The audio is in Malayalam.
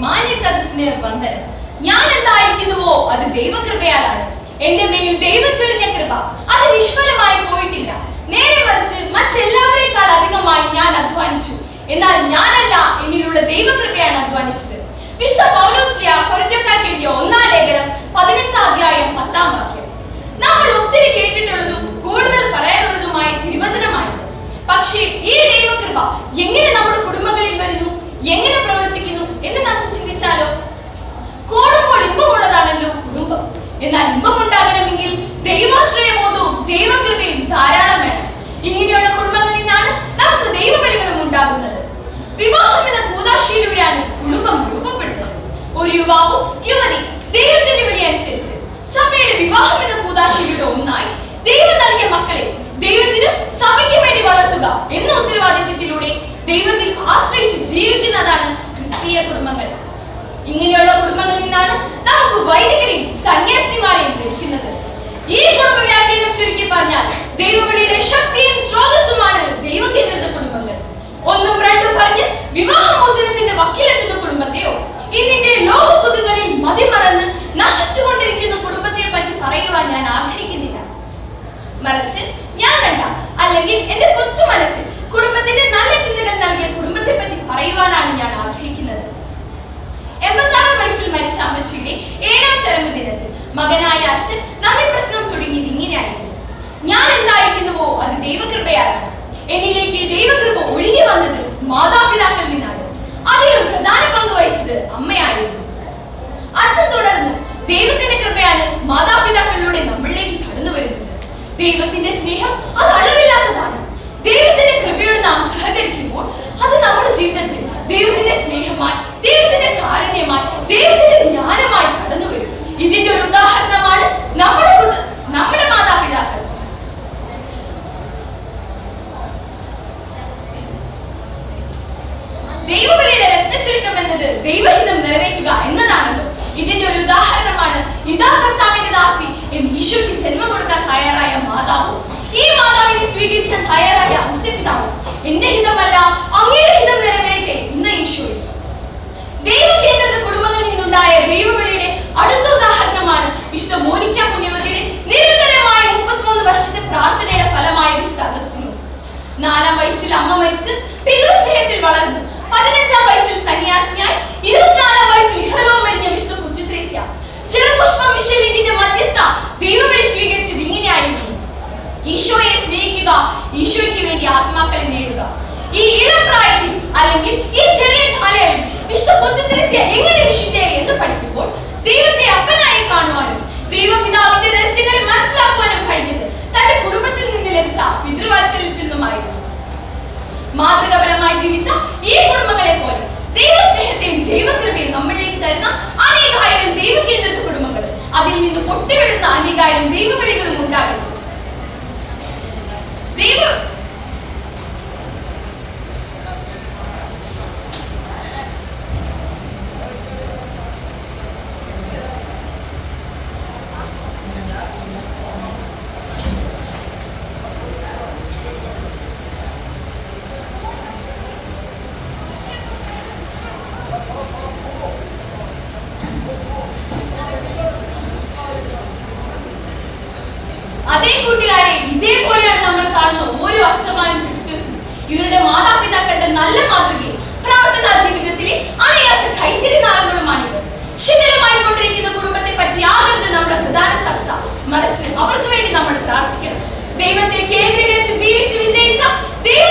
മാന്യ സദസ്സിന് വന്ദനം. ഞാൻ എന്തായിരിക്കുന്നുവോ അത് ദൈവകൃപയാലാണ്. എന്റെ മേൽ ദൈവം ചൊരിഞ്ഞ കൃപ അത് നിഷ്ഫലമായി പോയിട്ടില്ല. നേരെ മറിച്ച് മറ്റെല്ലാവരെക്കാൾ അധികമായി ഞാൻ അധ്വാനിച്ചു. എന്നാൽ ഞാനല്ല, എന്നിലുള്ള ദൈവകൃപയാണ് അധ്വാനിച്ചത്. വിശുദ്ധ പൗലോസ് കൊരിന്ത്യക്കാർക്ക് എഴുതിയ 1-ാം ലേഖനം 15-ാം അധ്യായം 10-ാം വാക്യം. നമ്മൾ ഒത്തിരി കേട്ടിട്ടുള്ളതും കൂടുതൽ പറയാനുള്ളതുമായ തിരുവചനമാണിത്. പക്ഷേ ഈ ദൈവകൃപ എങ്ങനെ നമ്മുടെ കുടുംബങ്ങളിൽ വരുന്നു, എങ്ങനെ പ്രവർത്തിക്കുന്നു എന്ന് നമുക്ക് ചിന്തിച്ചാലോ? കൂടുമ്പോൾ ഇമ്പമുള്ളതാണല്ലോ കുടുംബം. എന്നാൽ ഇമ്പമുണ്ടാകണമെങ്കിൽ ദൈവാശ്രയബോധവും ദൈവകൃപയും ധാരാളം വേണം. ഇങ്ങനെയുള്ള കുടുംബങ്ങളിൽ നിന്നാണ് നമുക്ക് ദൈവവിളികളും ഉണ്ടാകുന്നത്. വിവാഹം എന്ന കൂദാശയിലൂടെയാണ് കുടുംബം രൂപപ്പെടുന്നത്. ഒരു യുവാവും യുവതി ദൈവത്തിന്റെ വിളി അനുസരിച്ച് സഭയുടെ വിവാഹം എന്ന കൂദാശയിലൂടെ ഒന്നായി ദൈവം നൽകിയ മക്കളെ ദൈവത്തിനും സഭയ്ക്കും വേണ്ടി വളർത്തുക എന്ന ഉത്തരവാദിത്വത്തിലൂടെ ദൈവത്തിൽ ആശ്രയിച്ച് ജീവിക്കുന്നതാണ് ക്രിസ്തീയ കുടുംബങ്ങൾ. ഇങ്ങനെയുള്ള കുടുംബങ്ങളിൽ നിന്നാണ് നമുക്ക് വൈദികരെയും സന്യാസിനിമാരെയും ലഭിക്കുന്നത്. ഈ കുടുംബ വ്യാഖ്യാനം ചുരുക്കി പറഞ്ഞാൽ ദൈവവിളിയുടെ ശക്തിയും സ്രോതസ്സുമാണ് ദൈവകേന്ദ്രിത കുടുംബങ്ങൾ. 1ഉം 2ഉം പറഞ്ഞ് വിവാഹമോചനത്തിന്റെ വക്കിലെത്തുന്ന കുടുംബത്തെയോ ഇന്നിന്റെ ലോകസുഖങ്ങളിൽ മതിമറന്ന് നശിച്ചുകൊണ്ടിരിക്കുന്ന കുടുംബത്തെയോ പറ്റി പറയുവാൻ ഞാൻ ആഗ്രഹിക്കുന്നില്ല. മറിച്ച് ഞാൻ കണ്ട അല്ലെങ്കിൽ എന്റെ കൊച്ചു മനസ്സിൽ കുടുംബത്തിന്റെ നല്ല ചിന്തകൾ നൽകിയ കുടുംബത്തെ പറ്റി പറയുവാനാണ് ഞാൻ ആഗ്രഹിക്കുന്നത്. 86-ാം വയസ്സിൽ മരിച്ച അമ്മച്ചിയുടെ 7ാം ചരമദിനത്തിൽ മകനായ അച്ഛൻ നന്ദി പ്രസംഗം തുടങ്ങിയത് ഇങ്ങനെയായിരുന്നു: ഞാൻ എന്തായിരിക്കുന്നുവോ അത് ദൈവകൃപയാണ്. എന്നിലേക്ക് ദൈവകൃപ ഒഴുകി വന്നത് മാതാപിതാക്കളിൽ നിന്നാണ്. അതിലും പ്രധാന പങ്ക് വഹിച്ചത് അമ്മയായിരുന്നു. അച്ഛൻ തുടർന്നു: ദൈവത്തിന്റെ കൃപയാണ് മാതാപിതാക്കളിലൂടെ നമ്മളിലേക്ക് കടന്നു വരുന്നത്. ദൈവത്തിന്റെ സ്നേഹം അത് അളവില്ലാത്തതാണ്. ദൈവത്തിന്റെ കൃപയോട് നാം സഹകരിക്കുമ്പോൾ അത് നമ്മുടെ ജീവിതത്തിൽ ദൈവത്തിന്റെ സ്നേഹമായി, ദൈവത്തിന്റെ കാരുണ്യമായി, ദൈവത്തിന്റെ ജ്ഞാനമായി കടന്നു വരും. ഇതിന്റെ ഒരു ഉദാഹരണമാണ് നമ്മുടെ മാതാപിതാക്കൾ. ദൈവവിളിയുടെ രത്നചുരുക്കം എന്നത് ദൈവഹിതം നിറവേറ്റുക എന്നതാണല്ലോ. ഇതിന്റെ ഒരു ഉദാഹരണമാണ് ഇതാ കർത്താവിന്റെ ദാസി എന്ന് ഈശോയ്ക്ക് ജന്മം കൊടുക്കാൻ തയ്യാറായ മാതാവും ഈ മാതാവിനെ സ്വീകരിക്കാൻ തയ്യാറായ ഔസേപിതാവും. എന്റെ ഹിതമല്ല അങ്ങയുടെ ഹിതം നിറവേറട്ടെ എന്ന ഈശോയും. ദൈവകേന്ദ്രിത കുടുംബങ്ങളിൽ നിന്നുണ്ടായ ദൈവവിളിയുടെ അടുത്ത ഉദാഹരണമാണ് വിശുദ്ധ മോനിക്ക പുണ്യവതിയുടെ നിരന്തരമായ 33 വർഷത്തെ പ്രാർത്ഥനയുടെ ഫലമായ വിശുദ്ധ അഗസ്തീനോസ്. 4-ാം വയസ്സിൽ അമ്മ മരിച്ച് പിതൃസ്നേഹത്തിൽ വളർന്നു 15-ാം വയസ്സിൽ സന്യാസിനിയായി 24-ാം വയസ്സിൽ ഇഹലോകം വെടിഞ്ഞ വിശുദ്ധ കുച്ചിത്രേസ്യ. ചെറുപുഷ്പം മിഷേലിന്റെ മധ്യസ്ഥ ദൈവവിളി സ്വീകരിച്ചത് ഇങ്ങനെയായിരുന്നു: ഈശോയെ സ്നേഹിക്കുക, ഈശോയ്ക്ക് വേണ്ടി ആത്മാക്കളെ നേടുക. ഈ ഇളം പ്രായത്തിൽ അല്ലെങ്കിൽ ഈ ചെറിയ കാലയളവിൽ വിശുദ്ധ കുച്ചിത്രേസ്യ എങ്ങനെ വിശുദ്ധയെ എന്ന് പഠിക്കുമ്പോൾ ദൈവത്തെ അപ്പനായി കാണുവാനും ദൈവപിതാവിന്റെ രഹസ്യങ്ങളെ മനസ്സിലാക്കുവാനും കഴിഞ്ഞത് തന്റെ കുടുംബത്തിൽ നിന്ന് ലഭിച്ച പിതൃവാത്സല്യത്തിൽ നിന്നുമായിരുന്നു. മാതൃകാപരമായി ജീവിച്ച ഈ കുടുംബങ്ങളെ പോലെ ദൈവസ്നേഹത്തെയും ദൈവകൃപയും നമ്മളിലേക്ക് തരുന്ന അനേകായിരം ദൈവകേന്ദ്രിത കുടുംബങ്ങൾ, അതിൽ നിന്ന് പൊട്ടിവിടുന്ന അനേകായിരം ദൈവവിളികളും ഉണ്ടാകുന്നു. അതേ കൂട്ടുകാരെ, ഇതേപോലെയാണ് നമ്മൾ കാണുന്ന ഓരോ അച്ഛന്മാരും സിസ്റ്റേഴ്സും. ഇവരുടെ മാതാപിതാക്കളുടെ നല്ല മാതൃകയും പ്രാർത്ഥനാ ജീവിതത്തിലെ അണയാത്ത കൈത്തിരി നാളങ്ങളുമാണിത്. ശിഥിലമായി കൊണ്ടിരിക്കുന്ന കുടുംബത്തെ പറ്റി ആകരുത് നമ്മുടെ പ്രധാന ചർച്ച. മറിച്ച് അവർക്ക് വേണ്ടി നമ്മൾ പ്രാർത്ഥിക്കണം. ദൈവത്തെ കേന്ദ്രീകരിച്ച് ജീവിച്ച് വിജയിച്ച ദൈവ